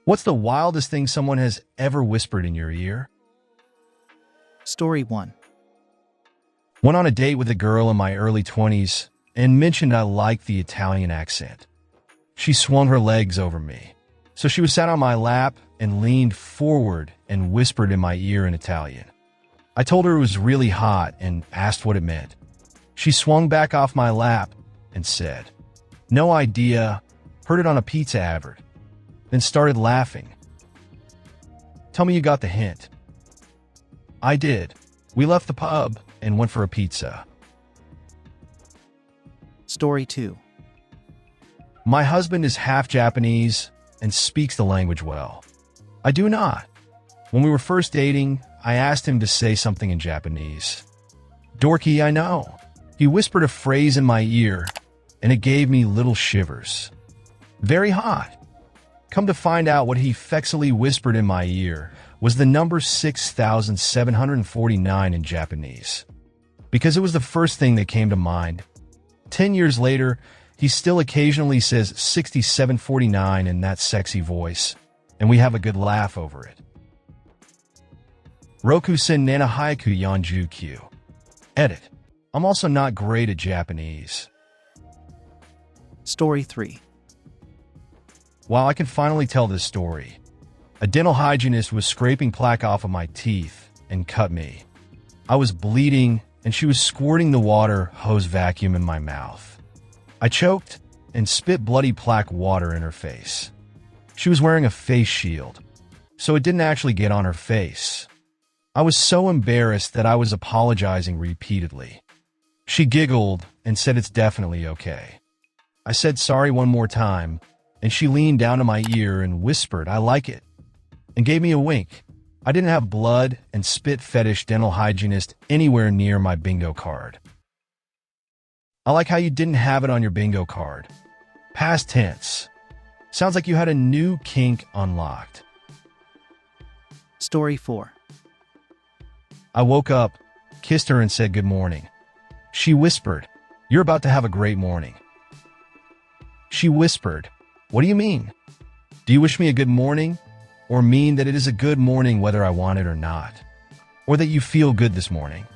What's the wildest thing someone has ever whispered in your ear? Story 1. Went on a date with a girl in my early 20s and mentioned I liked the Italian accent. She swung her legs over me. So she was sat on my lap and leaned forward and whispered in my ear in Italian. I told her it was really hot and asked what it meant. She swung back off my lap and said, "No idea, heard it on a pizza advert," then started laughing. Tell me you got the hint. I did. We left the pub and went for a pizza. Story 2. My husband is half Japanese and speaks the language well. I do not. When we were first dating, I asked him to say something in Japanese. Dorky, I know. He whispered a phrase in my ear, and it gave me little shivers. Very hot. Come to find out, what he fexily whispered in my ear was the number 6,749 in Japanese. Because it was the first thing that came to mind. 10 years later, he still occasionally says 6749 in that sexy voice, and we have a good laugh over it. Roku-sen nana haiku yanju-kyu. Edit. I'm also not great at Japanese. Story 3. While I can finally tell this story, a dental hygienist was scraping plaque off of my teeth and cut me. I was bleeding, and she was squirting the water hose vacuum in my mouth. I choked and spit bloody plaque water in her face. She was wearing a face shield, so it didn't actually get on her face. I was so embarrassed that I was apologizing repeatedly. She giggled and said it's definitely okay. I said sorry one more time, and she leaned down to my ear and whispered, "I like it," and gave me a wink. I didn't have blood and spit fetish dental hygienist anywhere near my bingo card. I like how you didn't have it on your bingo card. Past tense. Sounds like you had a new kink unlocked. Story 4. I woke up, kissed her, and said good morning. She whispered, "You're about to have a great morning." She whispered, "What do you mean? Do you wish me a good morning? Or mean that it is a good morning whether I want it or not? Or that you feel good this morning?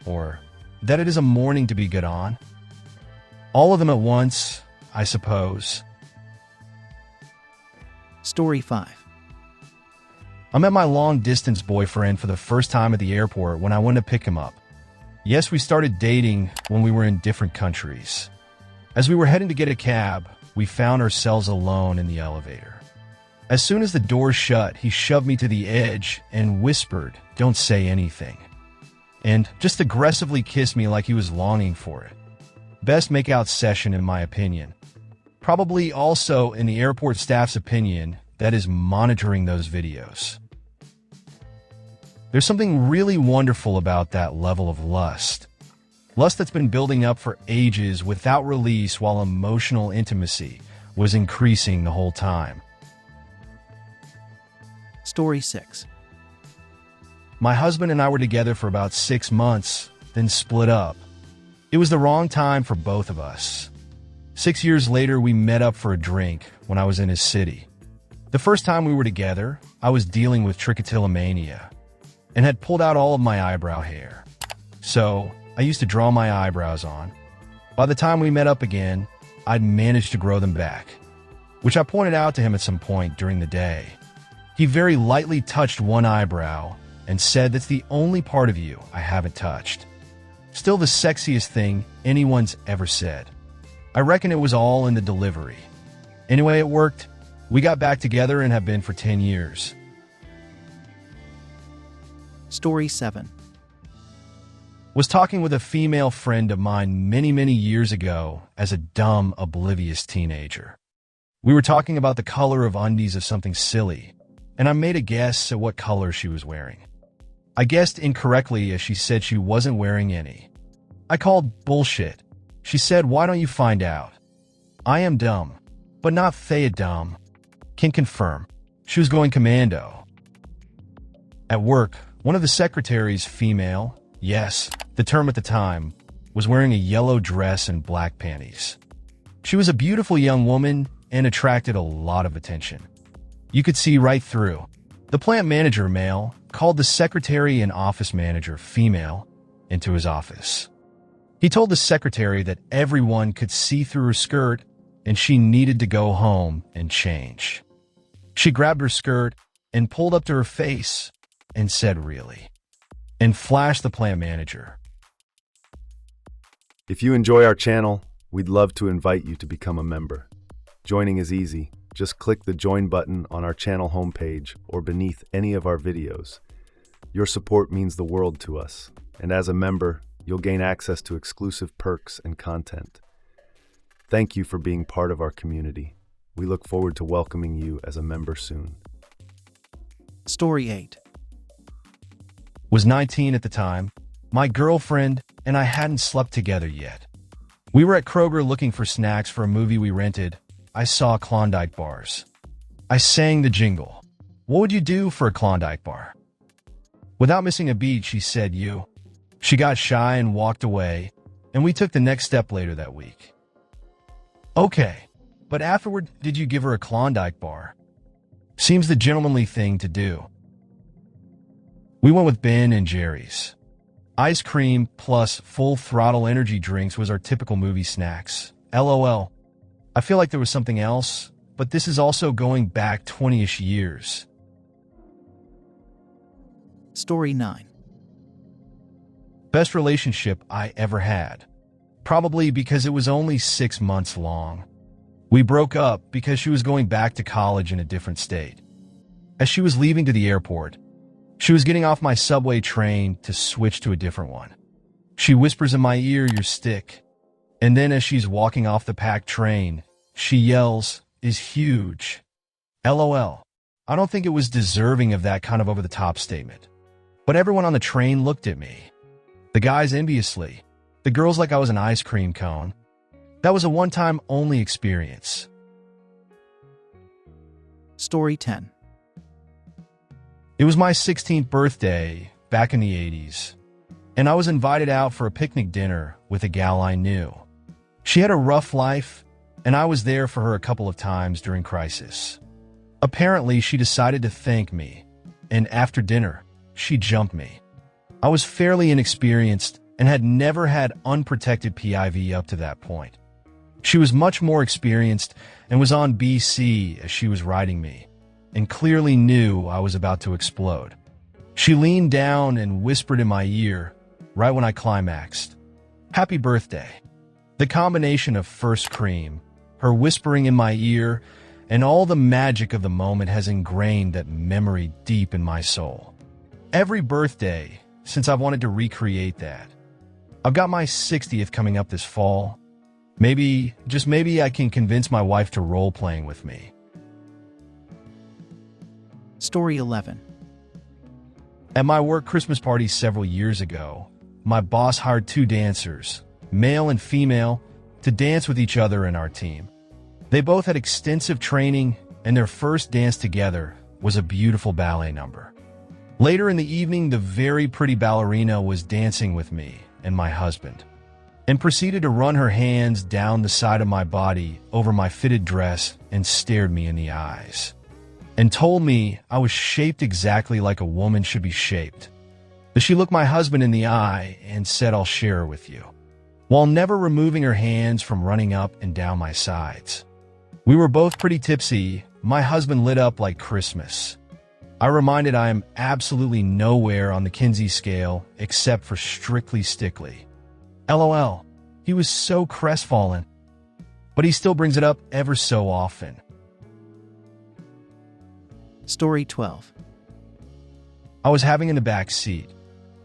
Or that it is a morning to be good on?" All of them at once, I suppose. Story 5. I met my long-distance boyfriend for the first time at the airport when I went to pick him up. Yes, we started dating when we were in different countries. As we were heading to get a cab, we found ourselves alone in the elevator. As soon as the door shut, he shoved me to the edge and whispered, "Don't say anything," and just aggressively kissed me like he was longing for it. Best makeout session in my opinion. Probably also in the airport staff's opinion that is monitoring those videos. There's something really wonderful about that level of lust. Lust that's been building up for ages without release, while emotional intimacy was increasing the whole time. Story 6. My husband and I were together for about 6 months, then split up. It was the wrong time for both of us. 6 years later, we met up for a drink when I was in his city. The first time we were together, I was dealing with trichotillomania and had pulled out all of my eyebrow hair. So I used to draw my eyebrows on. By the time we met up again, I'd managed to grow them back, which I pointed out to him at some point during the day. He very lightly touched one eyebrow and said, "That's the only part of you I haven't touched." Still the sexiest thing anyone's ever said. I reckon it was all in the delivery. Anyway, it worked. We got back together and have been for 10 years. Story 7. Was talking with a female friend of mine many years ago as a dumb, oblivious teenager. We were talking about the color of undies of something silly, and I made a guess at what color she was wearing. I guessed incorrectly as she said she wasn't wearing any. I called bullshit. She said, "Why don't you find out?" I am dumb, but not Thea dumb. Can confirm. She was going commando. At work, one of the secretaries, female, yes, the term at the time, was wearing a yellow dress and black panties. She was a beautiful young woman and attracted a lot of attention. You could see right through. The plant manager, male, called the secretary and office manager, female, into his office. He told the secretary that everyone could see through her skirt and she needed to go home and change. She grabbed her skirt and pulled up to her face and said, "Really?" and flashed the plant manager. If you enjoy our channel, we'd love to invite you to become a member. Joining is easy. Just click the join button on our channel homepage or beneath any of our videos. Your support means the world to us, and as a member, you'll gain access to exclusive perks and content. Thank you for being part of our community. We look forward to welcoming you as a member soon. Story 8. Was 19 at the time. My girlfriend and I hadn't slept together yet. We were at Kroger looking for snacks for a movie we rented. I saw Klondike bars. I sang the jingle. "What would you do for a Klondike bar?" Without missing a beat, she said, "You." She got shy and walked away, and we took the next step later that week. "Okay, but afterward, did you give her a Klondike bar?" Seems the gentlemanly thing to do. We went with Ben and Jerry's. Ice cream plus full-throttle energy drinks was our typical movie snacks. LOL. I feel like there was something else, but this is also going back 20-ish years. Story 9. Best relationship I ever had. Probably because it was only 6 months long. We broke up because she was going back to college in a different state. As she was leaving to the airport, she was getting off my subway train to switch to a different one. She whispers in my ear, "Your stick." And then as she's walking off the packed train, she yells, "Is huge." LOL. I don't think it was deserving of that kind of over-the-top statement. But everyone on the train looked at me. The guys enviously. The girls like I was an ice cream cone. That was a one-time only experience. Story 10. It was my 16th birthday back in the 80s, and I was invited out for a picnic dinner with a gal I knew. She had a rough life, and I was there for her a couple of times during crisis. Apparently, she decided to thank me, and after dinner, she jumped me. I was fairly inexperienced and had never had unprotected PIV up to that point. She was much more experienced and was on BC as she was riding me, and clearly knew I was about to explode. She leaned down and whispered in my ear, right when I climaxed, "Happy birthday." The combination of first cream, her whispering in my ear, and all the magic of the moment has ingrained that memory deep in my soul. Every birthday since I've wanted to recreate that. I've got my 60th coming up this fall. Maybe, just maybe, I can convince my wife to role-playing with me. Story 11. At my work Christmas party several years ago, my boss hired 2 dancers, male and female, to dance with each other in our team. They both had extensive training, and their first dance together was a beautiful ballet number. Later in the evening, the very pretty ballerina was dancing with me and my husband, and proceeded to run her hands down the side of my body over my fitted dress and stared me in the eyes, and told me I was shaped exactly like a woman should be shaped. But she looked my husband in the eye and said, "I'll share her with you," while never removing her hands from running up and down my sides. We were both pretty tipsy. My husband lit up like Christmas. I reminded I am absolutely nowhere on the Kinsey scale except for strictly stickly. LOL. He was so crestfallen, but he still brings it up ever so often. Story 12. I was having in the back seat.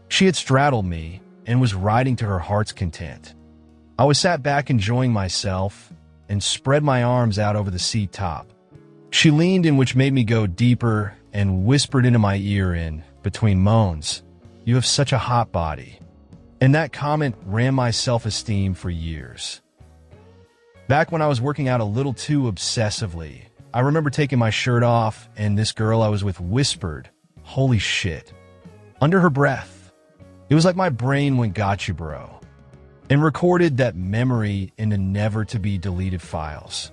She had straddled me and was riding to her heart's content. I was sat back enjoying myself and spread my arms out over the seat top. She leaned in, which made me go deeper, and whispered into my ear in between moans, "You have such a hot body." And that comment ran my self-esteem for years. Back when I was working out a little too obsessively, I remember taking my shirt off, and this girl I was with whispered, "Holy shit," under her breath. It was like my brain went "Gotcha, bro," and recorded that memory into never-to-be-deleted files.